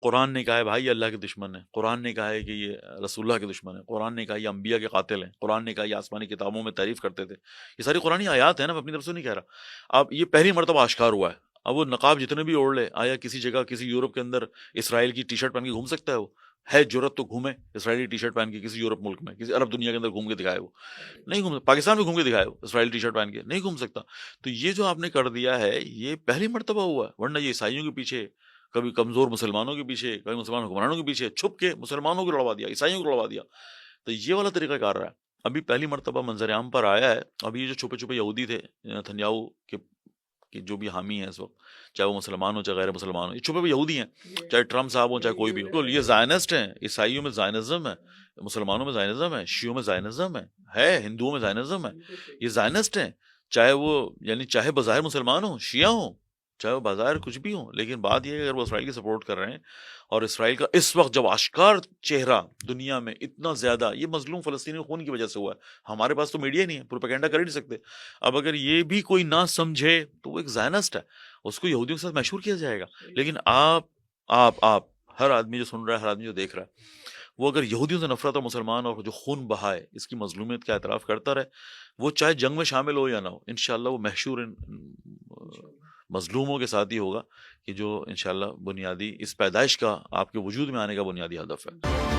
قرآن نے کہا ہے بھائی یہ اللہ کے دشمن ہے، قرآن نے کہا ہے کہ یہ رسول اللہ کے دشمن ہے، قرآن نے کہا یہ انبیاء کے قاتل ہیں، قرآن نے کہا یہ آسمانی کتابوں میں تعریف کرتے تھے. یہ ساری قرآنی آیات ہیں نا، میں اپنی طرف سے نہیں کہہ رہا. اب یہ پہلی مرتبہ آشکار ہوا ہے. اب وہ نقاب جتنے بھی اوڑھ لے، آیا کسی جگہ کسی یورپ کے اندر اسرائیل کی ٹی شرٹ پہن کے گھوم سکتا ہے؟ وہ ہے جرت تو گھومے اسرائیلی ٹی شرٹ پہن کے کسی یورپ ملک میں، کسی عرب دنیا کے اندر گھوم کے دکھائے. وہ نہیں گھوم سکتا. پاکستان میں گھوم کے دکھائے وہ اسرائیلی ٹی شرٹ پہن کے نہیں گھوم سکتا. تو یہ جو آپ نے کر دیا ہے یہ پہلی مرتبہ ہوا ہے، ورنہ یہ عیسائیوں کے پیچھے، کبھی کمزور مسلمانوں کے پیچھے، کبھی مسلمان حکمرانوں کے پیچھے چھپ کے مسلمانوں کو لڑوا دیا، عیسائیوں کو لڑوا دیا. تو یہ والا طریقہ کار رہا ہے. ابھی پہلی مرتبہ منظر عام پر آیا ہے. ابھی یہ جو چھپے چھپے یہودی تھے نتنیاہو کے جو بھی حامی ہیں اس وقت، چاہے وہ مسلمان ہو چاہے غیر مسلمان ہو، یہ چھپے ہوئے یہودی ہیں، چاہے ٹرمپ صاحب ہوں چاہے کوئی بھی ہو. تو یہ زائنسٹ ہیں. عیسائیوں میں زائنزم ہے، مسلمانوں میں زائنزم ہے، شیعوں میں زائنزم ہے، ہندوؤں میں زائنزم ہے. یہ زائنسٹ ہیں، چاہے وہ یعنی چاہے بظاہر مسلمان ہوں، شیعہ ہوں، چاہے وہ بظاہر کچھ بھی ہوں. لیکن بات یہ ہے کہ اگر وہ اسرائیل کی سپورٹ کر رہے ہیں، اور اسرائیل کا اس وقت جب آشکار چہرہ دنیا میں اتنا زیادہ یہ مظلوم فلسطینی خون کی وجہ سے ہوا ہے، ہمارے پاس تو میڈیا نہیں ہے، پروپیگنڈا کر ہی نہیں سکتے. اب اگر یہ بھی کوئی نہ سمجھے تو وہ ایک زائنسٹ ہے، اس کو یہودیوں کے ساتھ مشہور کیا جائے گا. لیکن آپ ہر آدمی جو سن رہا ہے، ہر آدمی جو دیکھ رہا ہے، وہ اگر یہودیوں سے نفرت اور مسلمان اور جو خون بہائے اس کی مظلومیت کا اعتراف کرتا رہے، وہ چاہے جنگ میں شامل ہو یا نہ ہو، انشاءاللہ وہ محشور مظلوموں کے ساتھ ہی ہوگا، کہ جو انشاءاللہ بنیادی اس پیدائش کا، آپ کے وجود میں آنے کا بنیادی ہدف ہے.